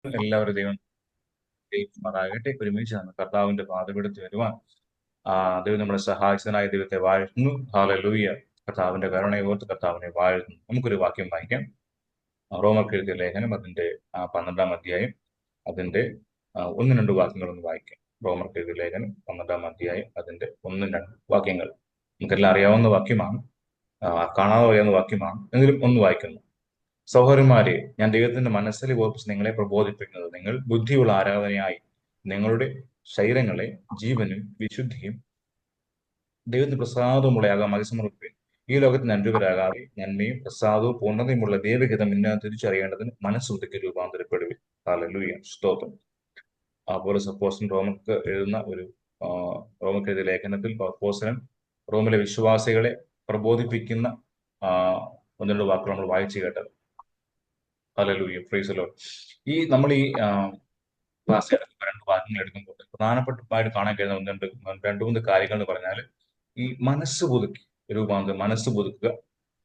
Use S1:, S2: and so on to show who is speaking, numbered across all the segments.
S1: എല്ലാവരും ദൈവമാറാകട്ടെ. ഒരുമിച്ച് നമ്മൾ കർത്താവിന്റെ പാതപീഠത്തിൽ വരുവാൻ ദൈവം നമ്മളെ സഹായിച്ചതിനായ ദൈവത്തെ വാഴ്ത്തുന്നു. ഹല്ലേലൂയ. കർത്താവിന്റെ കരുണയെ ഓർത്ത് കർത്താവിനെ വാഴ്ത്തുന്നു. നമുക്കൊരു വാക്യം വായിക്കാം. റോമർക്ക് എഴുതിയ ലേഖനം അതിന്റെ 12-ാം അധ്യായം അതിന്റെ ഒന്നും രണ്ട് വാക്യങ്ങളൊന്ന് വായിക്കാം. റോമർക്ക് എഴുതിയ ലേഖനം 12-ാം അധ്യായം അതിന്റെ ഒന്നും രണ്ട് വാക്യങ്ങൾ. നമുക്കെല്ലാം അറിയാവുന്ന വാക്യമാണ്, കാണാതെ അറിയാവുന്ന വാക്യമാണ്, എങ്കിലും ഒന്ന് വായിക്കുന്നു. സഹോദരന്മാരെ, ഞാൻ ദൈവത്തിന്റെ മനസ്സിൽ ഓർപ്പിച്ച് നിങ്ങളെ പ്രബോധിപ്പിക്കുന്നത്, നിങ്ങൾ ബുദ്ധിയുള്ള ആരാധനയായി നിങ്ങളുടെ ശരീരങ്ങളെ ജീവനും വിശുദ്ധിയും ദൈവത്തിന് പ്രസാദമുള്ളയാകാം സമർപ്പിക്കും. ഈ ലോകത്തിന് അനുരൂപരാകാതെ നന്മയും പ്രസാദവും പൂർണ്ണതയുമുള്ള ദൈവഹിതം ഇന്ന തിരിച്ചറിയേണ്ടതിന് മനസ്സുദ്ധിക്ക് രൂപാന്തരപ്പെടുവിൻ. ഹല്ലേലൂയ, സ്തോത്രം. പൗലോസ് അപ്പോസ്തലൻ റോമർക്ക് എഴുതുന്ന ഒരു റോമർക്ക് എഴുതിയ ലേഖനത്തിൽ അപ്പോസ്തലൻ റോമിലെ വിശ്വാസികളെ പ്രബോധിപ്പിക്കുന്ന ഒന്ന് രണ്ട് വാക്കുകൾ നമ്മൾ വായിച്ചു കേട്ടത്. Hallelujah, praise the Lord. നമ്മൾ ഈ ക്ലാസ് എടുക്കുമ്പോൾ രണ്ട് വാക്യങ്ങൾ എടുക്കുമ്പോൾ പ്രധാനപ്പെട്ടതായിട്ട് കാണാൻ കഴിയുന്ന രണ്ട് മൂന്ന് കാര്യങ്ങൾ എന്ന് പറഞ്ഞാൽ, ഈ മനസ്സ് പുതുക്കി മനസ്സ് പുതുക്കുക,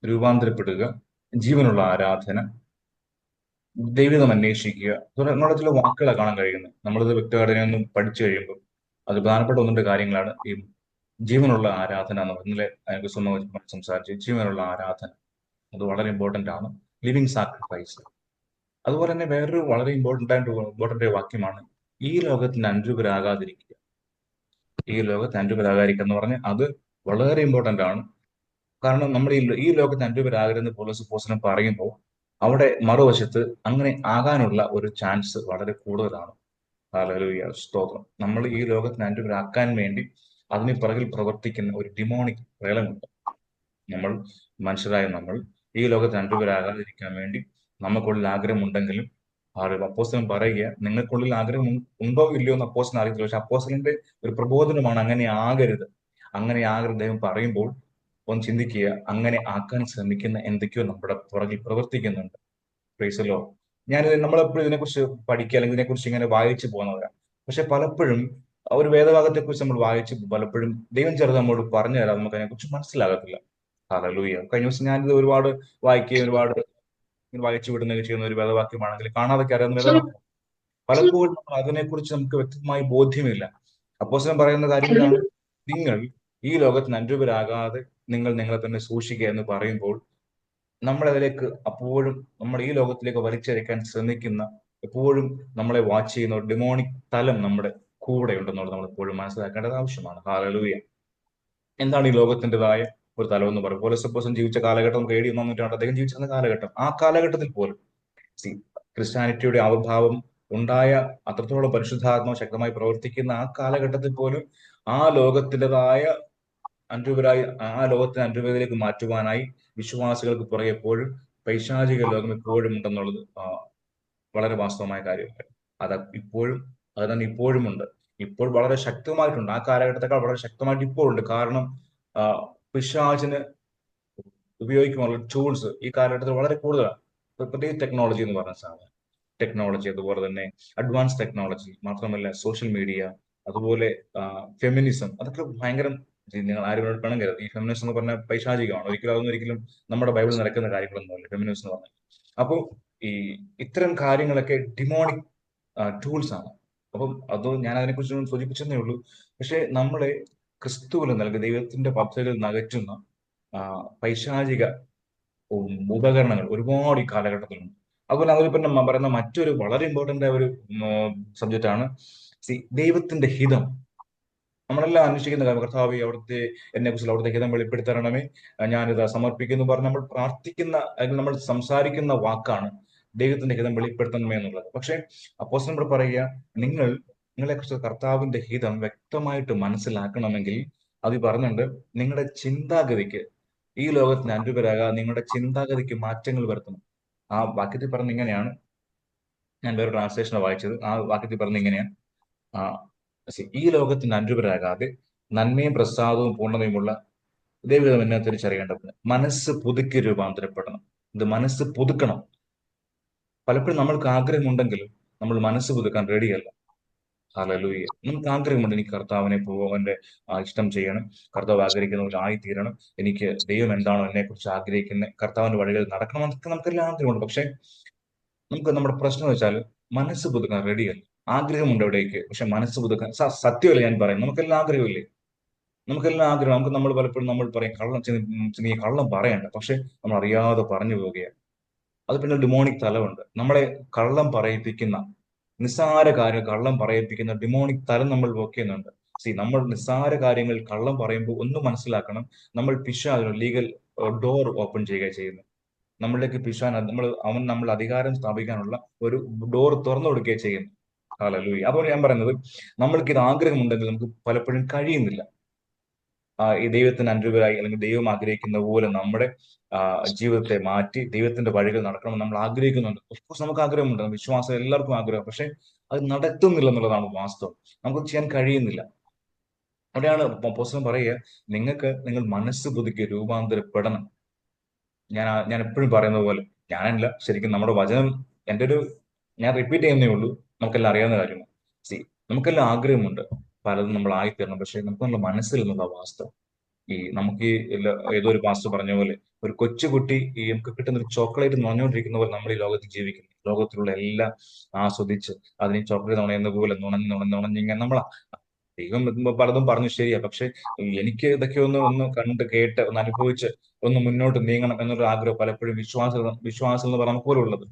S1: രൂപാന്തരപ്പെടുക, ജീവനുള്ള ആരാധന, ദൈവികം അന്വേഷിക്കുക, എന്നുള്ള ചില വാക്കുകളാണ് കാണാൻ കഴിയുന്നത്. നമ്മളിത് വ്യക്തിഘടനയൊന്നും പഠിച്ചു കഴിയുമ്പോൾ അത് പ്രധാനപ്പെട്ട ഒന്നിന്റെ കാര്യങ്ങളാണ് ഈ ജീവനുള്ള ആരാധന എന്ന് പറഞ്ഞാൽ. അതിനെക്കുറിച്ച് സംസാരിച്ച് ജീവനുള്ള ആരാധന അത് വളരെ ഇമ്പോർട്ടന്റ് ആണ്. Living sacrifice. അതുപോലെ തന്നെ വേറൊരു വളരെ ഇമ്പോർട്ടന്റ് വാക്യമാണ്, ഈ ലോകത്തിന് അനുരൂപരാകാതിരിക്കുക. ഈ ലോകത്തിന് അനുരൂപരാകാതിരിക്കുക എന്ന് പറഞ്ഞാൽ അത് വളരെ ഇമ്പോർട്ടന്റ് ആണ്. കാരണം നമ്മൾ ഈ ലോകത്തിന് അനുരൂപരാകരുതെന്ന് പൗലോസ് അപ്പോസ്തലൻ പറയുമ്പോൾ അവിടെ മറുവശത്ത് അങ്ങനെ ആകാനുള്ള ഒരു ചാൻസ് വളരെ കൂടുതലാണ്. ഹല്ലേലൂയ, സ്തോത്രം. നമ്മൾ ഈ ലോകത്തിന് അനുരൂപരാക്കാൻ വേണ്ടി അതിന് പിറകിൽ പ്രവർത്തിക്കുന്ന ഒരു ഡിമോണിക് പ്രേലമുണ്ട്. നമ്മൾ ഈ ലോകത്തിന് അനുരൂപരാകാതിരിക്കാൻ വേണ്ടി നമുക്കുള്ളിൽ ആഗ്രഹമുണ്ടെങ്കിലും അപ്പോസ്തലൻ പറയുക, നിങ്ങൾക്കുള്ളിൽ ആഗ്രഹം ഉണ്ടോ ഇല്ലയോ എന്ന് അപ്പോസ്തലൻ അറിയത്തില്ല. പക്ഷെ അപ്പോസ്തലന്റെ ഒരു പ്രബോധനമാണ് അങ്ങനെ ആകരുത്. ദൈവം പറയുമ്പോൾ ഒന്ന് ചിന്തിക്കുക, അങ്ങനെ ആക്കാൻ ശ്രമിക്കുന്ന എന്തൊക്കെയോ നമ്മുടെ പുറകിൽ പ്രവർത്തിക്കുന്നുണ്ട്. Praise the Lord. നമ്മളെപ്പോഴും ഇതിനെക്കുറിച്ച് പഠിക്കുക അല്ലെങ്കിൽ ഇതിനെക്കുറിച്ച് ഇങ്ങനെ വായിച്ചു പോകുന്നവരാണ്. പക്ഷെ പലപ്പോഴും ഒരു വേദഭാഗത്തെ കുറിച്ച് നമ്മൾ വായിച്ച് പലപ്പോഴും ദൈവം ചെറുത് നമ്മോട് പറഞ്ഞു തരാം, നമുക്ക് അതിനെക്കുറിച്ച് മനസ്സിലാകത്തില്ല. ഹല്ലേലൂയ. കഴിഞ്ഞ ദിവസം ഞാനിത് ഒരുപാട് വായിക്കുകയും ഒരുപാട് വായിച്ചു വിടുന്നതൊക്കെ ചെയ്യുന്ന ഒരു വേദവാക്യമാണെങ്കിൽ കാണാതൊക്കെ അറിയാവുന്ന വേദവാക്യം. പലപ്പോഴും നമ്മൾ അതിനെക്കുറിച്ച് നമുക്ക് വ്യക്തമായി ബോധ്യമില്ല. അപ്പോസ്തലൻ പറയുന്ന കാര്യം ഇതാണ്, നിങ്ങൾ ഈ ലോകത്തിന് അനുരൂപരാകാതെ നിങ്ങൾ നിങ്ങളെ തന്നെ സൂക്ഷിക്കുക എന്ന് പറയുമ്പോൾ നമ്മളതിലേക്ക് അപ്പോഴും നമ്മൾ ഈ ലോകത്തിലേക്ക് വലിച്ചഴക്കാൻ ശ്രമിക്കുന്ന, എപ്പോഴും നമ്മളെ വാച്ച് ചെയ്യുന്ന ഒരു ഡിമോണിക് തലം നമ്മുടെ കൂടെ ഉണ്ടെന്നുള്ളത് നമ്മൾ എപ്പോഴും മനസ്സിലാക്കേണ്ടത് ആവശ്യമാണ്. ഹല്ലേലൂയ. എന്താണ് ഈ ലോകത്തിൻ്റെതായ ഒരു തലം എന്ന് പറയും? പൗലോസ് അപ്പോസ്തലൻ ജീവിച്ച കാലഘട്ടം നമുക്ക് AD 1 നൂറ്റാണ്ട് അദ്ദേഹം ജീവിച്ചിരുന്ന കാലഘട്ടം. ആ കാലഘട്ടത്തിൽ പോലും ക്രിസ്ത്യാനിറ്റിയുടെ ആവിർഭാവം ഉണ്ടായ, അത്രത്തോളം പരിശുദ്ധാത്മാവ് ശക്തമായി പ്രവർത്തിക്കുന്ന ആ കാലഘട്ടത്തിൽ പോലും ആ ലോകത്തിൻ്റെതായ ആ ലോകത്തെ അനുരൂപതയിലേക്ക് മാറ്റുവാനായി വിശ്വാസികൾക്ക് പുറകെ എപ്പോഴും പൈശാചിക ലോകം എപ്പോഴും ഉണ്ടെന്നുള്ളത് വളരെ വാസ്തവമായ കാര്യമാണ്. അത് തന്നെ ഇപ്പോഴും ഉണ്ട്. ഇപ്പോൾ വളരെ ശക്തമായിട്ടുണ്ട്. ആ കാലഘട്ടത്തെക്കാൾ വളരെ ശക്തമായിട്ട് ഇപ്പോഴുണ്ട്. കാരണം പിശാചിന് ഉപയോഗിക്കുവാനുള്ള ടൂൾസ് ഈ കാലഘട്ടത്തിൽ വളരെ കൂടുതലാണ്. പ്രത്യേകിച്ച് ടെക്നോളജി എന്ന് പറഞ്ഞ സാധനം, ടെക്നോളജി, അതുപോലെ തന്നെ അഡ്വാൻസ് ടെക്നോളജി, മാത്രമല്ല സോഷ്യൽ മീഡിയ, അതുപോലെ ഫെമിനിസം, അതൊക്കെ ഭയങ്കരം. നിങ്ങൾ ആരും കരുത് ഈ ഫെമിനിസം എന്ന് പറഞ്ഞാൽ പൈശാചികമാണ്. ഒരിക്കലും നമ്മുടെ ബൈബിളിൽ നടക്കുന്ന കാര്യങ്ങളൊന്നുമല്ല ഫെമിനിസം എന്ന് പറഞ്ഞാൽ. അപ്പോൾ ഈ ഇത്തരം കാര്യങ്ങളൊക്കെ ഡിമോണിക് ടൂൾസ് ആണ്. അപ്പം അത് ഞാൻ അതിനെക്കുറിച്ച് സൂചിപ്പിച്ചതേ ഉള്ളൂ. പക്ഷെ നമ്മളെ ക്രിസ്തുവിൽ നൽകി ദൈവത്തിന്റെ പദ്ധതിയിൽ നകറ്റുന്ന പൈശാചിക ഉപകരണങ്ങൾ ഒരുപാട് ഈ കാലഘട്ടത്തിലുണ്ട്. അതുപോലെ അതിൽ പിന്നെ പറയുന്ന മറ്റൊരു വളരെ ഇമ്പോർട്ടന്റ് ഒരു സബ്ജക്റ്റ് ആണ് ദൈവത്തിന്റെ ഹിതം. നമ്മളെല്ലാം അന്വേഷിക്കുന്ന കാര്യം, കർത്താവേ എന്നെ കുറിച്ച് അവിടുത്തെ ഹിതം വെളിപ്പെടുത്തരണമേ, ഞാനിത് സമർപ്പിക്കുന്നു പറഞ്ഞ് നമ്മൾ പ്രാർത്ഥിക്കുന്ന അല്ലെങ്കിൽ നമ്മൾ സംസാരിക്കുന്ന വാക്കാണ് ദൈവത്തിന്റെ ഹിതം വെളിപ്പെടുത്തണമേ എന്നുള്ളത്. പക്ഷെ അപ്പോസ്തലൻ ഇവിടെ പറയുക, നിങ്ങളെ കുറിച്ച് കർത്താവിന്റെ ഹിതം വ്യക്തമായിട്ട് മനസ്സിലാക്കണമെങ്കിൽ അത് പറഞ്ഞുണ്ട്, നിങ്ങളുടെ ചിന്താഗതിക്ക് ഈ ലോകത്തിന് അനുരൂപരാകാതെ നിങ്ങളുടെ ചിന്താഗതിക്ക് മാറ്റങ്ങൾ വരുത്തണം. ആ വാക്യത്തിൽ പറഞ്ഞ ഇങ്ങനെയാണ്, ഞാൻ വേറെ ട്രാൻസ്ലേഷൻ വായിച്ചത്. ആ വാക്യത്തിൽ പറഞ്ഞ ഇങ്ങനെയാണ്, ഈ ലോകത്തിന് അനുരൂപരാകാതെ നന്മയും പ്രസാദവും പൂർണ്ണതയുമുള്ള ദൈവം എന്നെ തിരിച്ചറിയേണ്ടത് മനസ്സ് പുതുക്കി രൂപാന്തരപ്പെടണം. ഇത് മനസ്സ് പുതുക്കണം. പലപ്പോഴും നമ്മൾക്ക് ആഗ്രഹമുണ്ടെങ്കിലും നമ്മൾ മനസ്സ് പുതുക്കാൻ റെഡിയല്ല. ഹല്ലേലൂയ. നമുക്ക് ആഗ്രഹമുണ്ട്, എനിക്ക് കർത്താവിനെ അവന്റെ ഇഷ്ടം ചെയ്യണം, കർത്താവ് ആഗ്രഹിക്കുന്ന പോലെ ആയിത്തീരണം, എനിക്ക് ദൈവം എന്താണോ എന്നെ കുറിച്ച് ആഗ്രഹിക്കുന്നത്, കർത്താവിന്റെ വഴികളിൽ നടക്കണം, എന്നൊക്കെ നമുക്കെല്ലാം ആഗ്രഹമുണ്ട്. പക്ഷെ നമ്മുടെ പ്രശ്നം വെച്ചാൽ മനസ്സ് പുതുക്കാൻ റെഡിയല്ല. ആഗ്രഹമുണ്ട് എവിടേക്ക്, പക്ഷെ മനസ്സ് പുതുക്കാൻ സത്യമല്ല ഞാൻ പറയും. നമുക്കെല്ലാം ആഗ്രഹമില്ലേ? നമുക്കെല്ലാം ആഗ്രഹം. നമ്മൾ പലപ്പോഴും നമ്മൾ പറയും കള്ളം നീ കള്ളം പറയണ്ട, പക്ഷെ നമ്മൾ അറിയാതെ പറഞ്ഞു പോവുകയാണ്. അത് പിന്നെ ഡിമോണിക് തലമുണ്ട്. നമ്മളെ കള്ളം പറയിപ്പിക്കുന്ന, നിസ്സാര കാര്യം കള്ളം പറയിപ്പിക്കുന്ന ഡിമോണിക് തലം നമ്മൾ വെക്കുന്നുണ്ട്. നമ്മൾ നിസ്സാര കാര്യങ്ങൾ കള്ളം പറയുമ്പോൾ ഒന്ന് മനസ്സിലാക്കണം, നമ്മൾ പിശാചിന് ലീഗൽ ഡോർ ഓപ്പൺ ചെയ്യുക ചെയ്യുന്നത്. നമ്മളിലേക്ക് അവൻ നമ്മൾ അധികാരം സ്ഥാപിക്കാനുള്ള ഒരു ഡോർ തുറന്നു കൊടുക്കുകയും ചെയ്യുന്നു. ഹല്ലേലൂയ. അപ്പോൾ ഞാൻ പറയുന്നത്, നമ്മൾക്ക് ഇത് ആഗ്രഹമുണ്ടെങ്കിൽ നമുക്ക് പലപ്പോഴും കഴിയുന്നില്ല. ഈ ദൈവത്തിന് അനുരൂപരായി, അല്ലെങ്കിൽ ദൈവം ആഗ്രഹിക്കുന്ന പോലെ നമ്മുടെ ജീവിതത്തെ മാറ്റി ദൈവത്തിന്റെ വഴികൾ നടക്കണമെന്ന് നമ്മൾ ആഗ്രഹിക്കുന്നുണ്ട്. ഓഫ്കോഴ്സ് നമുക്ക് ആഗ്രഹമുണ്ട്, വിശ്വാസം എല്ലാവർക്കും ആഗ്രഹം. പക്ഷെ അത് നടത്തുന്നില്ല എന്നുള്ളതാണ് വാസ്തവം. നമുക്ക് ചെയ്യാൻ കഴിയുന്നില്ല. അവിടെയാണ് അപ്പോസ്തലൻ പറയുക, നിങ്ങൾ മനസ്സ് പുതുക്കി രൂപാന്തരപ്പെടണം. ഞാൻ എപ്പോഴും പറയുന്നത് പോലെ, ഞാനല്ല, ശരിക്കും നമ്മുടെ വചനം, എൻ്റെ ഒരു, ഞാൻ റിപ്പീറ്റ് ചെയ്യുന്നേ ഉള്ളൂ. നമുക്കെല്ലാം അറിയാവുന്ന കാര്യമാണ്. സി നമുക്കെല്ലാം ആഗ്രഹമുണ്ട്, പലതും നമ്മൾ ആയിത്തീരണം. പക്ഷെ നമുക്ക് നമ്മുടെ മനസ്സിൽ നിന്നുള്ള വാസ്തവം, നമുക്ക് ഏതോ ഒരു പാസ്റ്റർ പറഞ്ഞ പോലെ, ഒരു കൊച്ചുകുട്ടി നമുക്ക് കിട്ടുന്ന ഒരു ചോക്ലേറ്റ് നുണഞ്ഞുകൊണ്ടിരിക്കുന്ന പോലെ നമ്മൾ ഈ ലോകത്ത് ജീവിക്കുന്നു. ലോകത്തിലുള്ള എല്ലാം ആസ്വദിച്ച് അതിന് ചോക്ലേറ്റ് നുണയുന്ന പോലെ നുണഞ്ഞ് നുണഞ്ഞ് നുണഞ്ഞിങ്ങനെ നമ്മളാ. ദൈവം പലതും പറഞ്ഞു, ശരിയാ. പക്ഷെ എനിക്ക് ഇതൊക്കെ ഒന്ന് കണ്ട് കേട്ട് ഒന്ന് അനുഭവിച്ച് ഒന്ന് മുന്നോട്ട് നീങ്ങണം എന്നൊരു ആഗ്രഹം പലപ്പോഴും വിശ്വാസം എന്ന് പറഞ്ഞ പോലെ ഉള്ളത്.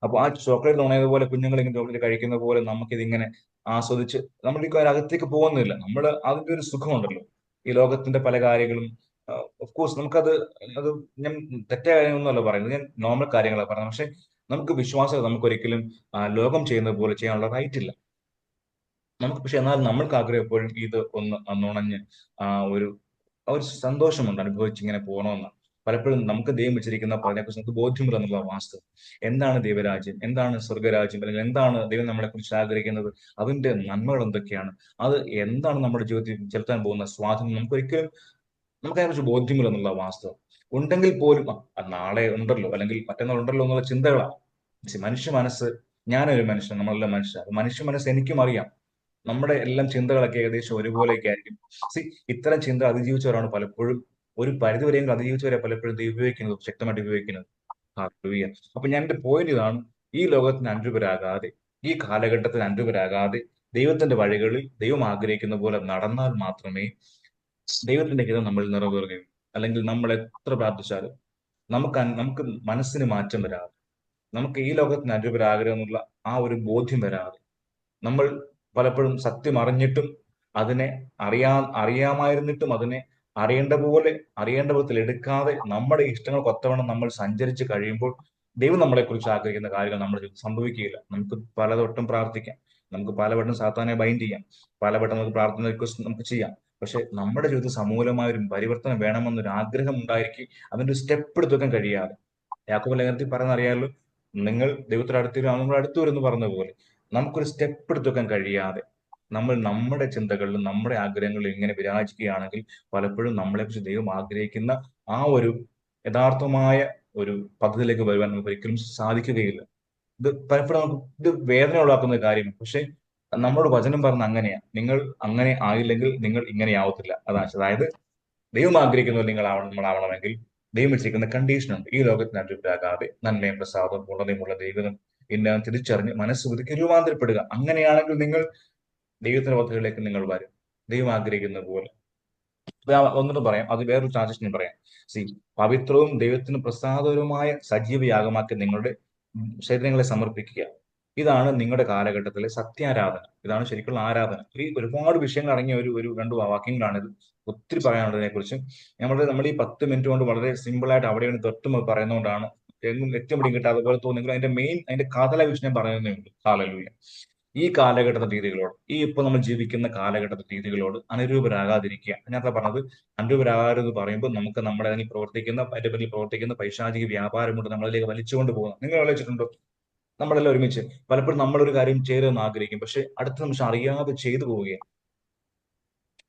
S1: അപ്പൊ ആ ചോക്ലേറ്റ് നുണയതുപോലെ, കുഞ്ഞുങ്ങൾ ഇങ്ങനെ ചോക്ലേറ്റ് കഴിക്കുന്ന പോലെ നമുക്കിതിങ്ങനെ ആസ്വദിച്ച് നമ്മൾ ഈ അകത്തേക്ക് പോകുന്നില്ല. നമ്മൾ അതിന്റെ ഒരു സുഖമുണ്ടല്ലോ, ഈ ലോകത്തിന്റെ പല കാര്യങ്ങളും. ഓഫ് കോഴ്സ് നമുക്കത്, അത് ഞാൻ തെറ്റായ കാര്യമൊന്നുമല്ല പറയുന്നത്, ഞാൻ നോർമൽ കാര്യങ്ങളാണ് പറയുന്നത്. പക്ഷെ നമുക്ക് വിശ്വാസം, നമുക്കൊരിക്കലും ലോകം ചെയ്യുന്നത് പോലെ ചെയ്യാനുള്ള റൈറ്റ് ഇല്ല നമുക്ക്. പക്ഷെ എന്നാൽ നമ്മൾക്ക് ആഗ്രഹം എപ്പോഴും ഇത് ഒന്ന് നുണഞ്ഞ് ആ ഒരു ആ ഒരു സന്തോഷമുണ്ട് അനുഭവിച്ച് ഇങ്ങനെ പോകണമെന്ന്. പലപ്പോഴും നമുക്ക് ദൈവം വെച്ചിരിക്കുന്ന അതിനെക്കുറിച്ച് നമുക്ക് ബോധ്യമില്ല എന്നുള്ള വാസ്തവം. എന്താണ് ദൈവരാജ്യം, എന്താണ് സ്വർഗരാജ്യം, അല്ലെങ്കിൽ എന്താണ് ദൈവം നമ്മളെ കുറിച്ച് ആഗ്രഹിക്കുന്നത്, അതിന്റെ നന്മകൾ എന്തൊക്കെയാണ്, അത് എന്താണ് നമ്മുടെ ജീവിതത്തിൽ ചെലുത്താൻ പോകുന്ന സ്വാധീനം, നമുക്ക് അതിനെക്കുറിച്ച് ബോധ്യമില്ല എന്നുള്ള വാസ്തവം. ഉണ്ടെങ്കിൽ പോലും നാളെ ഉണ്ടല്ലോ, അല്ലെങ്കിൽ മറ്റന്നാൾ ഉണ്ടല്ലോ എന്നുള്ള ചിന്തകളാണ്. മനുഷ്യ മനസ്സ്, ഞാനൊരു മനുഷ്യൻ, നമ്മളെല്ലാം മനുഷ്യർ, മനുഷ്യ മനസ്സ് എനിക്കും അറിയാം. നമ്മുടെ എല്ലാം ചിന്തകളൊക്കെ ഏകദേശം ഒരുപോലെയൊക്കെ ആയിരിക്കും. സി ഇത്തരം ചിന്ത അതിജീവിച്ചവരാണ് പലപ്പോഴും, ഒരു പരിധിവരെയെങ്കിലും അതിജീവിച്ചവരെ പലപ്പോഴും ഇത് ഉപയോഗിക്കുന്നത്, ശക്തമായിട്ട് ഉപയോഗിക്കുന്നത്. ഹല്ലേലൂയ. അപ്പൊ ഞാൻ എന്റെ പോയിന്റ് ഇതാണ്, ഈ ലോകത്തിന് അനുരൂപരാകാതെ, ഈ കാലഘട്ടത്തിന് അനുരൂപരാകാതെ, ദൈവത്തിന്റെ വഴികളിൽ ദൈവം ആഗ്രഹിക്കുന്ന പോലെ നടന്നാൽ മാത്രമേ ദൈവത്തിന്റെ ഹിതം നമ്മൾ നിറവേറുകയുള്ളൂ. അല്ലെങ്കിൽ നമ്മൾ എത്ര പ്രാർത്ഥിച്ചാലും നമുക്ക് മനസ്സിന് മാറ്റം വരാതെ, നമുക്ക് ഈ ലോകത്തിന് അനുരൂപരാകരുത് എന്നുള്ള ആ ഒരു ബോധ്യം വരാതെ, നമ്മൾ പലപ്പോഴും സത്യം അറിഞ്ഞിട്ടും അതിനെ അറിയാമായിരുന്നിട്ടും അതിനെ അറിയേണ്ട വിധത്തിൽ എടുക്കാതെ നമ്മുടെ ഇഷ്ടങ്ങൾക്ക് ഒത്തവണ്ണം നമ്മൾ സഞ്ചരിച്ച് കഴിയുമ്പോൾ ദൈവം നമ്മളെ കുറിച്ച് ആഗ്രഹിക്കുന്ന കാര്യങ്ങൾ നമ്മുടെ ജീവിതത്തിൽ സംഭവിക്കുകയില്ല. നമുക്ക് പലവട്ടം പ്രാർത്ഥിക്കാം, നമുക്ക് പലവട്ടം സാത്താനെ ബൈൻഡ് ചെയ്യാം, പലവട്ടം നമുക്ക് പ്രാർത്ഥന റിക്വസ്റ്റ് നമുക്ക് ചെയ്യാം. പക്ഷെ നമ്മുടെ ജീവിതത്തിൽ സമൂലമായ ഒരു പരിവർത്തനം വേണമെന്നൊരു ആഗ്രഹം ഉണ്ടായിരിക്കും, അതിന്റെ ഒരു സ്റ്റെപ്പ് എടുത്ത് വെക്കാൻ കഴിയാതെ. യാക്കോബ് ലേഖനത്തിൽ പറയുന്ന അറിയാലോ, നിങ്ങൾ ദൈവത്തിന്റെ അടുത്ത് വരും, നമ്മൾ അടുത്ത് വരും എന്ന് പറഞ്ഞ പോലെ, നമുക്കൊരു സ്റ്റെപ്പ് എടുത്ത് വെക്കാൻ കഴിയാതെ നമ്മൾ നമ്മുടെ ചിന്തകളിലും നമ്മുടെ ആഗ്രഹങ്ങളിലും ഇങ്ങനെ വിരാജിക്കുകയാണെങ്കിൽ പലപ്പോഴും നമ്മളെക്കുറിച്ച് ദൈവം ആഗ്രഹിക്കുന്ന ആ ഒരു യഥാർത്ഥമായ ഒരു പദ്ധതിയിലേക്ക് വരുവാൻ നമുക്ക് ഒരിക്കലും സാധിക്കുകയില്ല. ഇത് പലപ്പോഴും ഇത് വേദന ഉളവാക്കുന്ന കാര്യമാണ്. പക്ഷെ നമ്മുടെ വചനം പറഞ്ഞ അങ്ങനെയാ, നിങ്ങൾ അങ്ങനെ ആയില്ലെങ്കിൽ നിങ്ങൾ ഇങ്ങനെ ആവത്തില്ല. അതായത് ദൈവം ആഗ്രഹിക്കുന്നത് നമ്മളാവണമെങ്കിൽ ദൈവം വെച്ചിരിക്കുന്ന കണ്ടീഷൻ ഉണ്ട്. ഈ ലോകത്തിന് അനുരൂപരാകാതെ നന്മയും പ്രസാദവും പൂർണ്ണതയുമുള്ള ദൈവം എല്ലാം തിരിച്ചറിഞ്ഞ് മനസ്സ് പുതുക്കി രൂപാന്തരപ്പെടുക. അങ്ങനെയാണെങ്കിൽ നിങ്ങൾ ദൈവത്തിന്റെ പദ്ധതികളിലേക്ക് നിങ്ങൾ വരും, ദൈവം ആഗ്രഹിക്കുന്ന പോലെ. ഒന്നിട്ട് പറയാം, അത് വേറൊരു ട്രാൻസാക്ഷൻ പറയാം. സി പവിത്രവും ദൈവത്തിന് പ്രസാദകരവുമായ സജീവ യാഗമാക്കി നിങ്ങളുടെ ശരീരങ്ങളെ സമർപ്പിക്കുക. ഇതാണ് നിങ്ങളുടെ കാലഘട്ടത്തിലെ സത്യാരാധന. ഇതാണ് ശരിക്കുള്ള ആരാധന. ഈ ഒരുപാട് വിഷയങ്ങൾ അടങ്ങിയ ഒരു രണ്ട് വാക്യങ്ങളാണിത്. ഒത്തിരി പറയാനുണ്ട് ഇതിനെക്കുറിച്ച്. നമ്മൾ ഈ 10 മിനിറ്റ് കൊണ്ട് വളരെ സിമ്പിൾ ആയിട്ട് അവിടെയാണ് തൊട്ടും പറയുന്നതുകൊണ്ടാണ് എങ്ങും ഏറ്റവും പിടിയും കിട്ടാതെ പോലെ തോന്നുമെങ്കിലും അതിന്റെ കാതല വിഷയം പറയുന്നേ ഉള്ളൂ. ഹല്ലേലൂയ. ഈ കാലഘട്ടത്തെ രീതികളോട്, ഇപ്പൊ നമ്മൾ ജീവിക്കുന്ന കാലഘട്ടത്തെ രീതികളോട് അനുരൂപരാകാതിരിക്കുക. ഞാനതാ പറഞ്ഞത്, അനുരൂപരാകാരെന്ന് പറയുമ്പോൾ നമുക്ക് നമ്മുടെ അതിന്റെ പിന്നിൽ പ്രവർത്തിക്കുന്ന പൈശാചിക വ്യാപാരമുണ്ട് നമ്മളിലേക്ക് വലിച്ചുകൊണ്ട് പോകുന്നത്. നിങ്ങൾ ആലോചിച്ചിട്ടുണ്ടോ? നമ്മളെല്ലാം ഒരുമിച്ച് പലപ്പോഴും നമ്മളൊരു കാര്യം ചെയ്തെന്ന് ആഗ്രഹിക്കും, പക്ഷെ അടുത്ത നിമിഷം അറിയാതെ ചെയ്തു പോവുകയാണ്.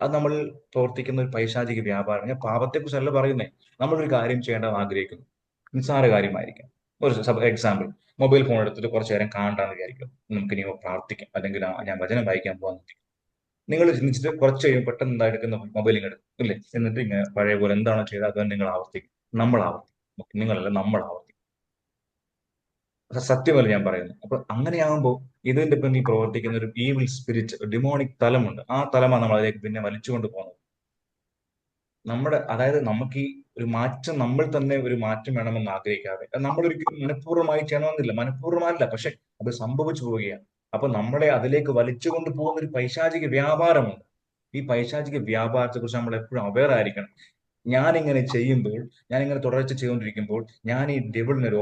S1: അത് നമ്മൾ പ്രവർത്തിക്കുന്ന ഒരു പൈശാചിക വ്യാപാരം. ഞാൻ പാപത്തെക്കുറിച്ചല്ല പറയുന്നേ, നമ്മളൊരു കാര്യം ചെയ്യേണ്ടത് ആഗ്രഹിക്കുന്നു, നിസ്സാര കാര്യമായിരിക്കാം. ഒരു എക്സാമ്പിൾ, മൊബൈൽ ഫോൺ എടുത്തിട്ട് കുറച്ചു നേരം കാണാണ്ടെന്ന് വിചാരിക്കും, നമുക്ക് ഇനി പ്രാർത്ഥിക്കാം, അല്ലെങ്കിൽ ഞാൻ വചനം വായിക്കാൻ പോകാൻ. നിങ്ങൾ ചിന്തിച്ചിട്ട് കുറച്ച് കഴിയുമ്പോൾ പെട്ടെന്ന് എന്താ എടുക്കുന്ന, മൊബൈൽ ഇങ്ങനെ എടുക്കും ഇല്ലേ, എന്നിട്ട് ഇങ്ങനെ പഴയ പോലെ എന്താണോ ചെയ്തത് അത് നിങ്ങൾ ആവർത്തിക്കും. നമ്മൾ ആവർത്തിക്കും, നിങ്ങളല്ല, നമ്മൾ ആവർത്തിക്കും. സത്യമല്ല ഞാൻ പറയുന്നത്. അപ്പൊ അങ്ങനെയാകുമ്പോൾ ഇതിന്റെ പിന്നിൽ പ്രവർത്തിക്കുന്ന ഒരു ഈവിൾ സ്പിരിറ്റ്, ഡിമോണിക് തലമുണ്ട്. ആ തലമാണ് നമ്മൾ അതിലേക്ക് പിന്നെ വലിച്ചുകൊണ്ട് പോകുന്നത്. നമ്മുടെ, അതായത് നമുക്ക് ഈ ഒരു മാറ്റം, നമ്മൾ തന്നെ ഒരു മാറ്റം വേണമെന്ന് ആഗ്രഹിക്കാതെ, അത് നമ്മൾ ഒരിക്കലും മനഃപൂർവ്വമായി ചെയ്യണമെന്നില്ല, മനഃപൂർവ്വമല്ല, പക്ഷെ അത് സംഭവിച്ചു പോവുകയാണ്. അപ്പൊ നമ്മളെ അതിലേക്ക് വലിച്ചുകൊണ്ട് പോകുന്ന ഒരു പൈശാചിക വ്യാപാരമുണ്ട്. ഈ പൈശാചിക വ്യാപാരത്തെ കുറിച്ച് നമ്മൾ എപ്പോഴും അവെയർ ആയിരിക്കണം. ഞാനിങ്ങനെ ചെയ്യുമ്പോൾ, ഞാനിങ്ങനെ തുടർച്ച ചെയ്തുകൊണ്ടിരിക്കുമ്പോൾ, ഞാൻ ഈ ഡെവിളിന് ഒരു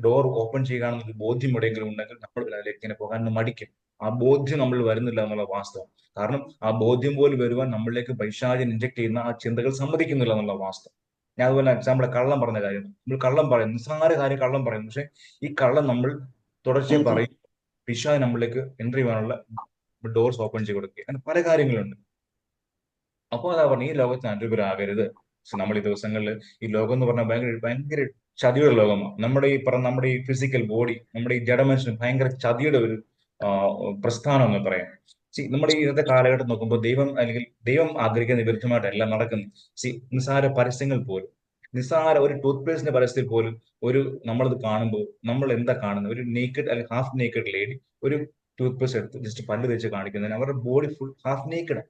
S1: ഡോർ ഓപ്പൺ ചെയ്യുകയാണെന്നൊരു ബോധ്യം എവിടെയെങ്കിലും ഉണ്ടെങ്കിൽ നമ്മൾ അതിലേക്ക് ഇങ്ങനെ പോകാൻ മടിക്കും. ആ ബോധ്യം നമ്മൾ വരുന്നില്ല എന്നുള്ള വാസ്തവം. കാരണം ആ ബോധ്യം പോലും വരുവാൻ നമ്മളിലേക്ക് പൈശാചിൻ ഇൻജക്ട് ചെയ്യുന്ന ആ ചിന്തകൾ സമ്മതിക്കുന്നില്ല എന്നുള്ള വാസ്തവം. ഞാൻ അതുപോലെ എക്സാമ്പിൾ കള്ളം പറഞ്ഞ കാര്യം, നമ്മൾ കള്ളം പറയും, നിസ്സാര കാര്യം കള്ളം പറയും, പക്ഷെ ഈ കള്ളം നമ്മൾ തുടർച്ചയായി
S2: ഉം, ഉം.
S1: പറയും, പിശാച് നമ്മളിലേക്ക് എൻട്രി ചെയ്യാനുള്ള ഡോർസ് ഓപ്പൺ ചെയ്ത് കൊടുക്കുക, അങ്ങനെ പല കാര്യങ്ങളുണ്ട്. അപ്പോൾ അതാ പറഞ്ഞു, ഈ ലോകത്തിന് അനുരൂപരാകരുത്. പക്ഷെ നമ്മൾ ഈ ദിവസങ്ങളിൽ, ഈ ലോകം എന്ന് പറഞ്ഞാൽ ഭയങ്കര ഭയങ്കര ചതിയുടെ ലോകമാണ്. നമ്മുടെ ഈ ഫിസിക്കൽ ബോഡി, നമ്മുടെ ഈ ജഡമനുഷ്യന് ഭയങ്കര ചതിയുടെ ഒരു ആ, പ്രസ്ഥാനം എന്ന് പറയാം. നമ്മുടെ ഈ ഇന്നത്തെ കാലഘട്ടം നോക്കുമ്പോൾ ദൈവം ആഗ്രഹിക്കുന്ന വിരുദ്ധമായിട്ടല്ല നടക്കുന്നത്. നിസ്സാര പരസ്യങ്ങൾ പോലും, നിസ്സാര ഒരു ടൂത്ത് പേസ്റ്റിന്റെ പരസ്യത്തിൽ പോലും, ഒരു നമ്മളത് കാണുമ്പോൾ നമ്മൾ എന്താ കാണുന്നത്? ഒരു നേക്കഡ് അല്ലെങ്കിൽ ഹാഫ് നേക്കഡ് ലേഡി ഒരു ടൂത്ത് പേസ്റ്റ് എടുത്ത് ജസ്റ്റ് പല്ല് തേച്ച് കാണിക്കുന്നതിന് അവരുടെ ബോഡി ഫുൾ ഹാഫ് നേക്കഡ്.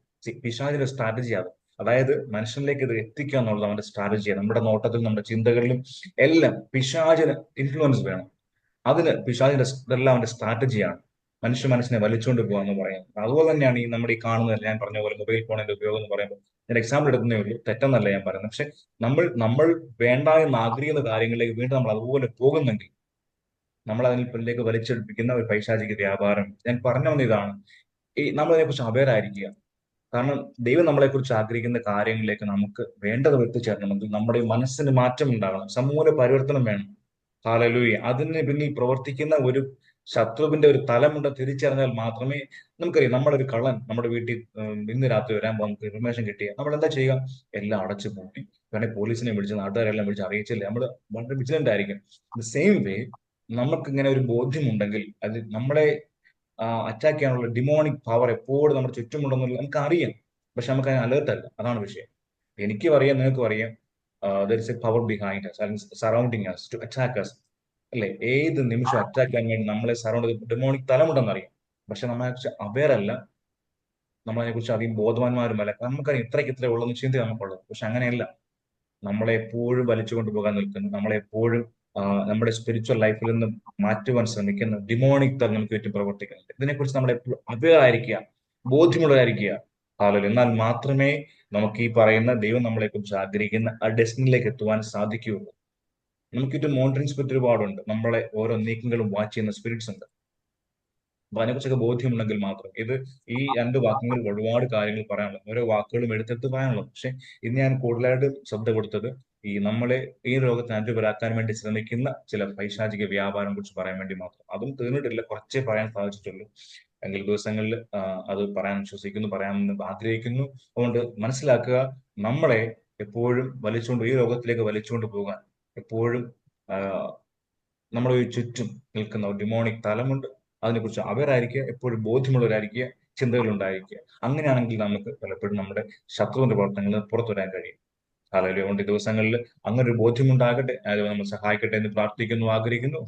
S1: പിശാചിന്റെ സ്ട്രാറ്റജിയാണ്. അതായത് മനുഷ്യനിലേക്ക് ഇത് എത്തിക്കുക എന്നുള്ളത് അവന്റെ സ്ട്രാറ്റജിയാണ്. നമ്മുടെ നോട്ടത്തിലും നമ്മുടെ ചിന്തകളിലും എല്ലാം പിശാചിന് ഇൻഫ്ലുവൻസ് വേണം. അതിന് പിശാചിന്റെ ഇതെല്ലാം അവന്റെ സ്ട്രാറ്റജിയാണ്. മനസ്സിനെ വലിച്ചുകൊണ്ട് പോകുക എന്ന് പറയുന്നത്. അതുപോലെ തന്നെയാണ് ഈ നമ്മുടെ ഈ കാണുന്നത്, ഞാൻ പറഞ്ഞ പോലെ മൊബൈൽ ഫോണിന്റെ ഉപയോഗം എന്ന് പറയുമ്പോൾ, ഞാൻ എക്സാമ്പിൾ എടുക്കുന്നേ ഉള്ളൂ, തെറ്റെന്നല്ല ഞാൻ പറയുന്നത്. പക്ഷെ നമ്മൾ വേണ്ട എന്ന് ആഗ്രഹിക്കുന്ന കാര്യങ്ങളിലേക്ക് വീണ്ടും നമ്മൾ അതുപോലെ പോകുന്നെങ്കിൽ, നമ്മൾ അതിൽ പിന്നിലേക്ക് വലിച്ചെടുപ്പിക്കുന്ന ഒരു പൈശാചിക വ്യാപാരം. ഞാൻ പറഞ്ഞു വന്ന ഇതാണ്, ഈ നമ്മൾ അതിനെക്കുറിച്ച് അവെയർ ആയിരിക്കുക. കാരണം ദൈവം നമ്മളെക്കുറിച്ച് ആഗ്രഹിക്കുന്ന കാര്യങ്ങളിലേക്ക് നമുക്ക് വേണ്ടത് എത്തിച്ചേരണമെങ്കിൽ നമ്മുടെ ഈ മനസ്സിന് മാറ്റം ഉണ്ടാകണം, സമൂല പരിവർത്തനം വേണം. ഹല്ലേലൂയ. അതിന് പിന്നിൽ പ്രവർത്തിക്കുന്ന ഒരു ശത്രുവിന്റെ ഒരു തലമുണ്ട തിരിച്ചറിഞ്ഞാൽ മാത്രമേ, നമുക്കറിയാം, നമ്മുടെ ഒരു കള്ളൻ നമ്മുടെ വീട്ടിൽ ഇന്ന് രാത്രി വരാൻ നമുക്ക് ഇൻഫർമേഷൻ കിട്ടിയ നമ്മൾ എന്താ ചെയ്യുക? എല്ലാം അടച്ചു പൂട്ടി, വേണമെങ്കിൽ പോലീസിനെ വിളിച്ച് നാട്ടുകാരെല്ലാം വിളിച്ച് അറിയിച്ചില്ലേ, നമ്മൾ വളരെ വിജിലന്റ് ആയിരിക്കും. സെയിം വേ, നമുക്ക് ഇങ്ങനെ ഒരു ബോധ്യമുണ്ടെങ്കിൽ അത് നമ്മളെ അറ്റാക്ക് ചെയ്യാനുള്ള ഡിമോണിക് പവർ എപ്പോഴും നമ്മുടെ ചുറ്റുമുണ്ടെന്നുള്ള നമുക്ക് അറിയാം. പക്ഷെ നമുക്ക് അതിന് അലേർട്ട് അല്ല, അതാണ് വിഷയം. എനിക്കും അറിയാം, നിങ്ങൾക്കും അറിയാം, there is A power behind us and surrounding us to attack us. അല്ലെ, ഏത് നിമിഷം അറ്റാക്ക് ചെയ്യാൻ വേണ്ടി നമ്മളെ സറൗണ്ട് ചെയ്ത് ഡെമോണിക് തലമുണ്ടെന്ന് അറിയാം. പക്ഷെ നമ്മളെ കുറിച്ച് അവെയർ അല്ല, നമ്മളതിനെ കുറിച്ച് അധികം ബോധവാന്മാരുമല്ല. കാരണം നമുക്കറിയാം ഇത്രയ്ക്ക് ഇത്രേ ഉള്ളെന്ന് ചിന്ത നമുക്കുള്ളത്. പക്ഷെ അങ്ങനെയല്ല. നമ്മളെ എപ്പോഴും വലിച്ചു കൊണ്ടുപോകാൻ നിൽക്കുന്നു, നമ്മളെപ്പോഴും നമ്മുടെ സ്പിരിച്വൽ ലൈഫിൽ നിന്ന് മാറ്റുവാൻ ശ്രമിക്കുന്ന ഡിമോണിക് തരം നമുക്ക് ചുറ്റും പ്രവർത്തിക്കുന്നുണ്ട്. ഇതിനെക്കുറിച്ച് നമ്മൾ എപ്പോഴും അവെയർ ആയിരിക്കുക, ബോധ്യമുള്ളവരായിരിക്കുക. ഹാലലൂയ. എന്നാൽ മാത്രമേ നമുക്ക് ഈ പറയുന്ന ദൈവം നമ്മളെ കുറിച്ച് ആഗ്രഹിക്കുന്ന ആ ഡെസ്റ്റിനിലേക്ക് എത്തുവാൻ സാധിക്കുകയുള്ളൂ. നമുക്ക് ചുറ്റും മോണിറ്ററിംഗ് സ്പിരിറ്റ് ഒരുപാടുണ്ട്, നമ്മളെ ഓരോ നീക്കങ്ങളും വാച്ച് ചെയ്യുന്ന സ്പിരിറ്റ്സ് ഉണ്ട്. അപ്പൊ അതിനെക്കുറിച്ചൊക്കെ ബോധ്യമുണ്ടെങ്കിൽ മാത്രം. ഈ രണ്ട് വാക്യങ്ങളിൽ ഒരുപാട് കാര്യങ്ങൾ പറയാനുള്ളത്, ഓരോ വാക്കുകളും എടുത്തെടുത്ത് പറയാനുള്ളത്. പക്ഷെ ഇന്ന് ഞാൻ കൂടുതലായിട്ട് ശ്രദ്ധ കൊടുത്തത് നമ്മളെ ഈ ലോകത്തിന് അനുരൂപരാക്കാൻ വേണ്ടി ശ്രമിക്കുന്ന ചില പൈശാചിക വ്യാപാരം കുറിച്ച് പറയാൻ വേണ്ടി മാത്രം. അതും തീർന്നിട്ടില്ല, കുറച്ചേ പറയാൻ സാധിച്ചിട്ടുള്ളൂ. എങ്കിൽ ദിവസങ്ങളിൽ അത് പറയാൻ വിശ്വസിക്കുന്നു, പറയാൻ ആഗ്രഹിക്കുന്നു. അതുകൊണ്ട് മനസ്സിലാക്കുക, നമ്മളെ എപ്പോഴും വലിച്ചുകൊണ്ട്, ഈ ലോകത്തിലേക്ക് വലിച്ചുകൊണ്ട് പോകാൻ എപ്പോഴും നമ്മുടെ ഈ ചുറ്റും നിൽക്കുന്ന ഒരു ഡിമോണിക് തലമുണ്ട്. അതിനെക്കുറിച്ച് അവരായിരിക്കുക, എപ്പോഴും ബോധ്യമുള്ളവരായിരിക്കുക, ചിന്തകൾ ഉണ്ടായിരിക്കുക. അങ്ങനെയാണെങ്കിൽ നമുക്ക് പലപ്പോഴും നമ്മുടെ ശത്രുവിന്റെ പ്രവർത്തനങ്ങളിൽ നിന്ന് പുറത്തു വരാൻ കഴിയും. ഹല്ലേലൂയ. അതുകൊണ്ട് ഈ ദിവസങ്ങളിൽ അങ്ങനെ ഒരു ബോധ്യമുണ്ടാകട്ടെ, അത് നമ്മൾ സഹായിക്കട്ടെ എന്ന് പ്രാർത്ഥിക്കുന്നു, ആഗ്രഹിക്കുന്നു.